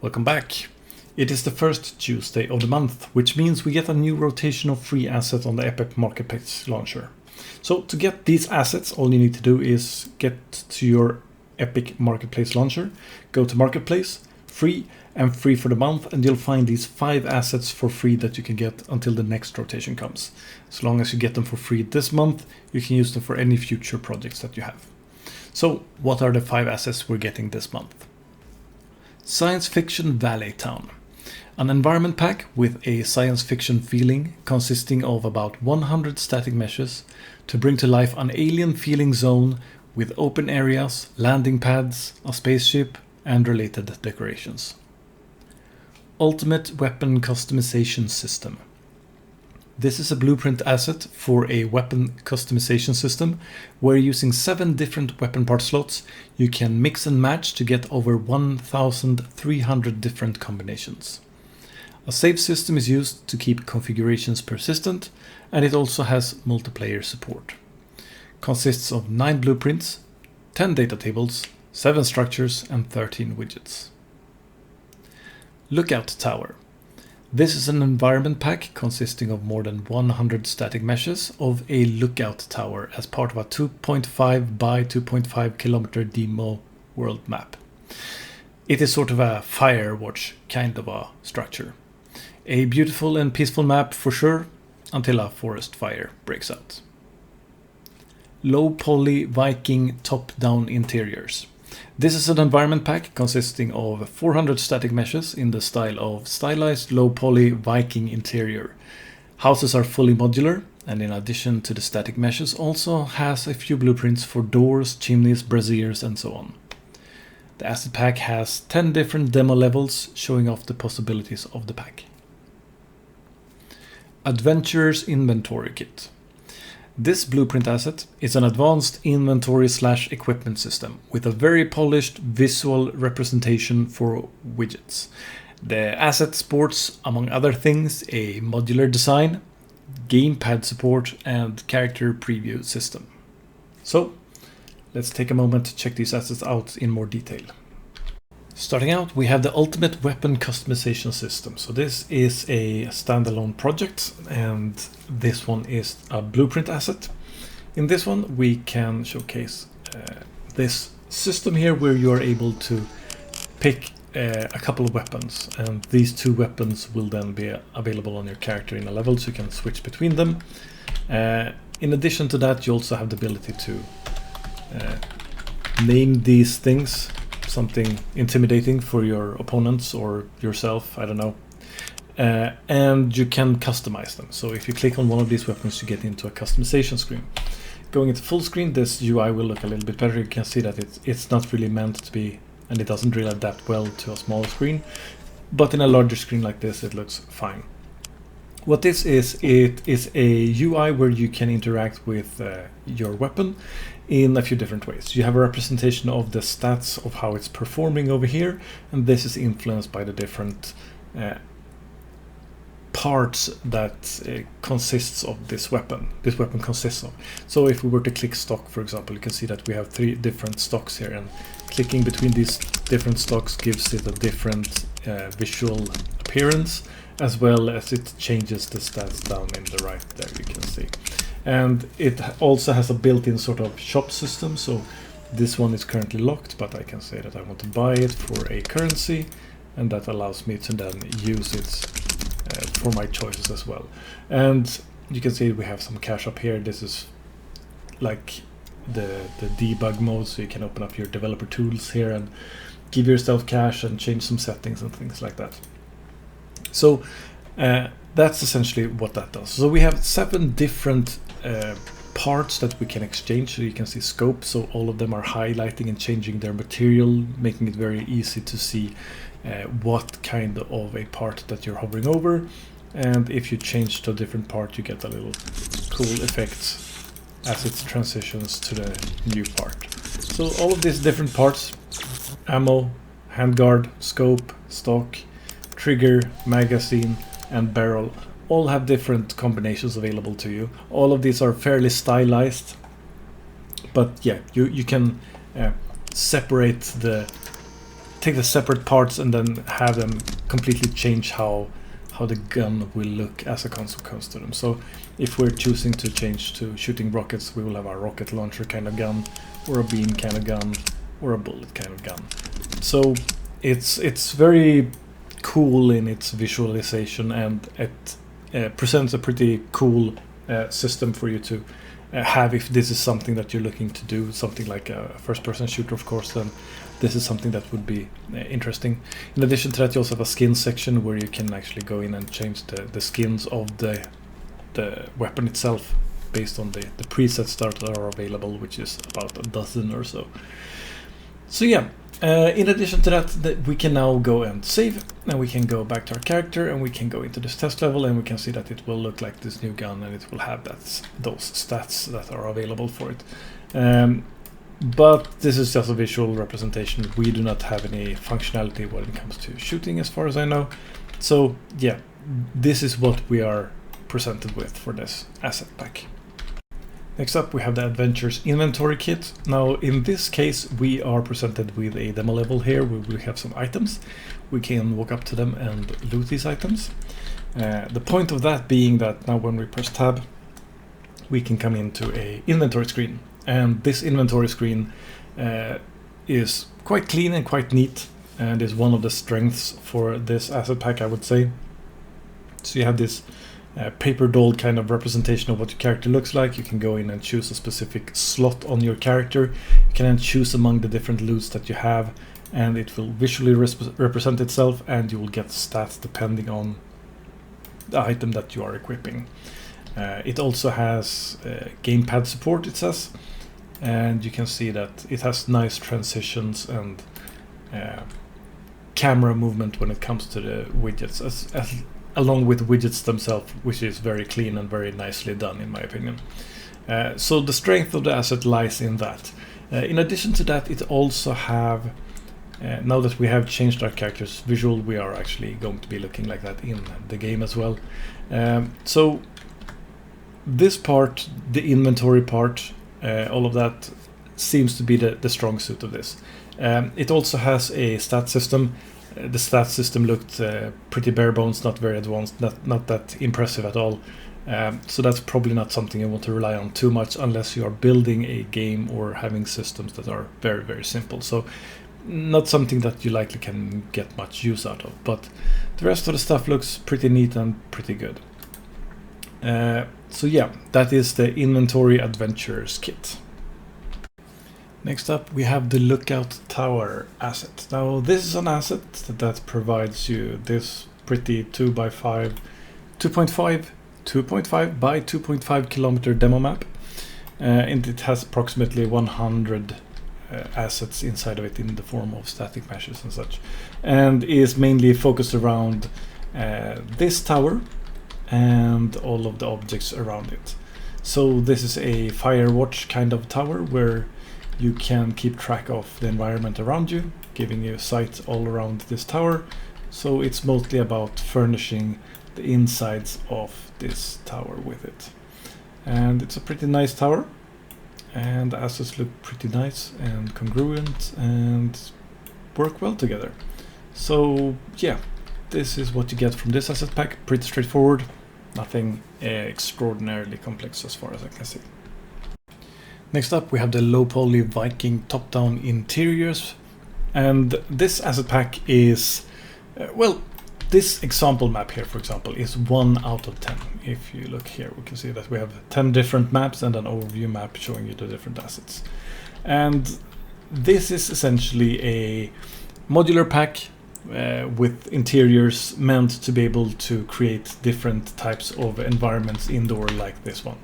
Welcome back. It is the first Tuesday of the month, which means we get a new rotation of free assets on the Epic Marketplace launcher. So to get these assets, all you need to do is get to your Epic Marketplace launcher, go to Marketplace, free and free for the month, and you'll find these 5 assets for free that you can get until the next rotation comes. As long as you get them for free this month, you can use them for any future projects that you have. So what are the 5 assets we're getting this month? Science Fiction Valley Town. An environment pack with a science fiction feeling consisting of about 100 static meshes to bring to life an alien feeling zone with open areas, landing pads, a spaceship, and related decorations. Ultimate Weapon Customization System. This is a blueprint asset for a weapon customization system where using 7 different weapon part slots you can mix and match to get over 1,300 different combinations. A save system is used to keep configurations persistent, and it also has multiplayer support. Consists of 9 blueprints, 10 data tables, 7 structures, and 13 widgets. Lookout Tower. This is an environment pack consisting of more than 100 static meshes of a lookout tower as part of a 2.5 by 2.5 kilometer demo world map. It is sort of a Firewatch kind of a structure. A beautiful and peaceful map for sure, until a forest fire breaks out. Low poly Viking top-down interiors. This is an environment pack consisting of 400 static meshes in the style of stylized low poly Viking interior. Houses are fully modular, and in addition to the static meshes also has a few blueprints for doors, chimneys, braziers, and so on. The asset pack has 10 different demo levels showing off the possibilities of the pack. Adventurers Inventory Kit. This blueprint asset is an advanced inventory/equipment system with a very polished visual representation for widgets. The asset sports, among other things, a modular design, gamepad support, and character preview system. So, let's take a moment to check these assets out in more detail. Starting out, we have the Ultimate Weapon Customization System. So this is a standalone project, and this one is a blueprint asset. In this one, we can showcase this system here where you are able to pick a couple of weapons, and these 2 weapons will then be available on your character in a level, so you can switch between them. In addition to that, you also have the ability to name these things something intimidating for your opponents or yourself, I don't know. And you can customize them. So if you click on one of these weapons, you get into a customization screen. Going into full screen, this UI will look a little bit better. You can see that it's not really meant to be, and it doesn't really adapt well to a smaller screen. But in a larger screen like this, it looks fine. What this is, it is a UI where you can interact with your weapon in a few different ways. You have a representation of the stats of how it's performing over here, and this is influenced by the different parts that consists of this weapon consists of. So if we were to click stock, for example, you can see that we have 3 different stocks here, and clicking between these different stocks gives it a different visual appearance, as well as it changes the stats down in the right there, you can see. And it also has a built-in sort of shop system, so this one is currently locked, but I can say that I want to buy it for a currency, and that allows me to then use it for my choices as well. And you can see we have some cash up here. This is like the debug mode, so you can open up your developer tools here and give yourself cash and change some settings and things like that. So that's essentially what that does. So we have 7 different parts that we can exchange. So you can see scope, so all of them are highlighting and changing their material, making it very easy to see what kind of a part that you're hovering over. And if you change to a different part, you get a little cool effect as it transitions to the new part. So all of these different parts, ammo, handguard, scope, stock, trigger, magazine, and barrel, all have different combinations available to you. All of these are fairly stylized, but yeah, you can separate the take the separate parts and then have them completely change how the gun will look as a consequence to them. So if we're choosing to change to shooting rockets, we will have a rocket launcher kind of gun, or a beam kind of gun, or a bullet kind of gun. So it's very cool in its visualization, and it presents a pretty cool system for you to have if this is something that you're looking to do, something like a first-person shooter, of course. Then this is something that would be interesting. In addition to that, you also have a skin section where you can actually go in and change the skins of the weapon itself based on the presets that are available, which is about a dozen or so. So yeah, in addition to that, we can now go and save, and we can go back to our character, and we can go into this test level, and we can see that it will look like this new gun, and it will have those stats that are available for it. But this is just a visual representation. We do not have any functionality when it comes to shooting, as far as I know. So yeah, this is what we are presented with for this asset pack. Next up, we have the Adventures Inventory Kit. Now, in this case, we are presented with a demo level here where we have some items. We can walk up to them and loot these items. The point of that being that now when we press tab, we can come into a inventory screen. And this inventory screen is quite clean and quite neat, and is one of the strengths for this asset pack, I would say. So you have this paper dolled kind of representation of what your character looks like. You can go in and choose a specific slot on your character. You can then choose among the different loots that you have, and it will visually represent itself, and you will get stats depending on the item that you are equipping. It also has gamepad support, it says, and you can see that it has nice transitions and camera movement when it comes to the widgets, along with widgets themselves, which is very clean and very nicely done in my opinion. So the strength of the asset lies in that. In addition to that, it also have, now that we have changed our character's visual, we are actually going to be looking like that in the game as well. So this part, the inventory part, all of that seems to be the strong suit of this. It also has a stat system. The stat system looked pretty bare bones, not very advanced, not that impressive at all. So that's probably not something you want to rely on too much unless you are building a game or having systems that are very, very simple. So not something that you likely can get much use out of. But the rest of the stuff looks pretty neat and pretty good. So yeah, that is the Inventory Adventures Kit. Next up, we have the Lookout Tower asset. Now, this is an asset that provides you this pretty 2.5 by 2.5 kilometer demo map, and it has approximately 100 assets inside of it in the form of static meshes and such, and is mainly focused around this tower and all of the objects around it. So this is a fire watch kind of tower where you can keep track of the environment around you, giving you sight all around this tower. So it's mostly about furnishing the insides of this tower with it. And it's a pretty nice tower, and the assets look pretty nice and congruent and work well together. So yeah, this is what you get from this asset pack. Pretty straightforward, nothing extraordinarily complex as far as I can see. Next up, we have the low poly Viking top-down interiors, and this asset pack is, well, this example map here, for example, is 1 out of 10. If you look here, we can see that we have 10 different maps and an overview map showing you the different assets. And this is essentially a modular pack with interiors meant to be able to create different types of environments indoor like this one.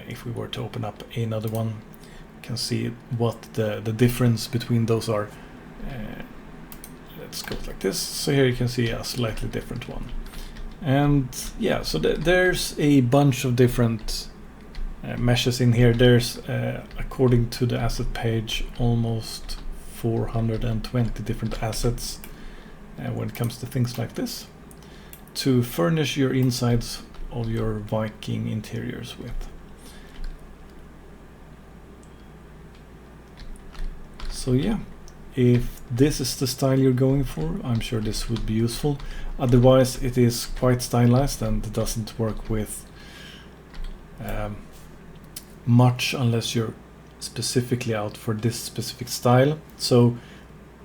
If we were to open up another one, you can see what the difference between those are. Let's go like this. So here you can see a slightly different one. And yeah, so there's a bunch of different meshes in here. There's, according to the asset page, almost 420 different assets when it comes to things like this to furnish your insides of your Viking interiors with. So yeah, If this is the style you're going for, I'm sure this would be useful. Otherwise, it is quite stylized and doesn't work with much unless you're specifically out for this specific style. So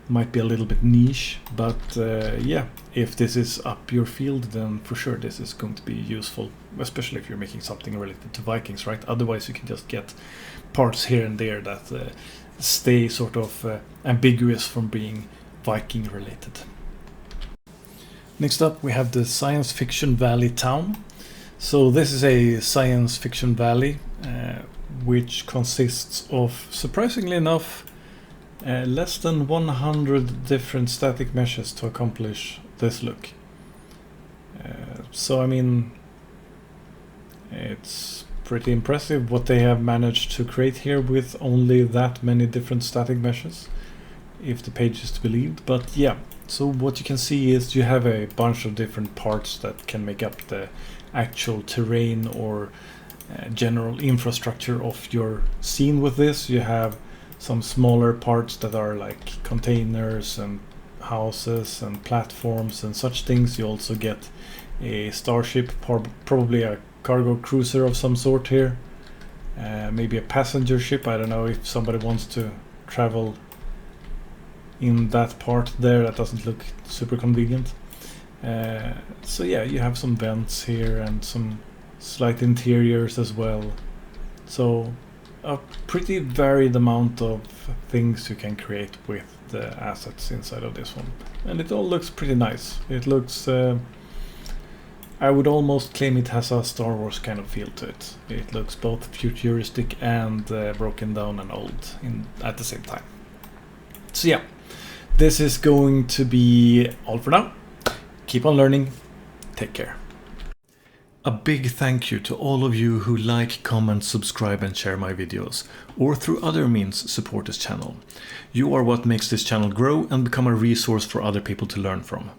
might be a little bit niche, but yeah, if this is up your field, then for sure this is going to be useful, especially if you're making something related to Vikings, right? Otherwise you can just get parts here and there that stay sort of ambiguous from being Viking related. Next up we have the science fiction valley town. So this is a science fiction valley which consists of, surprisingly enough, less than 100 different static meshes to accomplish this look. So I mean, it's pretty impressive what they have managed to create here with only that many different static meshes, if the page is to be believed. But yeah, so what you can see is you have a bunch of different parts that can make up the actual terrain or general infrastructure of your scene. With this you have some smaller parts that are like containers and houses and platforms and such things. You also get a starship, probably a cargo cruiser of some sort here, maybe a passenger ship. I don't know if somebody wants to travel in that part there. That doesn't look super convenient. So yeah, you have some vents here and some slight interiors as well. So a pretty varied amount of things you can create with the assets inside of this one, and it all looks pretty nice. It looks I would almost claim it has a Star Wars kind of feel to it. It looks both futuristic and broken down and old at the same time. So yeah, this is going to be all for now. Keep on learning. Take care. A big thank you to all of you who like, comment, subscribe and share my videos, or through other means support this channel. You are what makes this channel grow and become a resource for other people to learn from.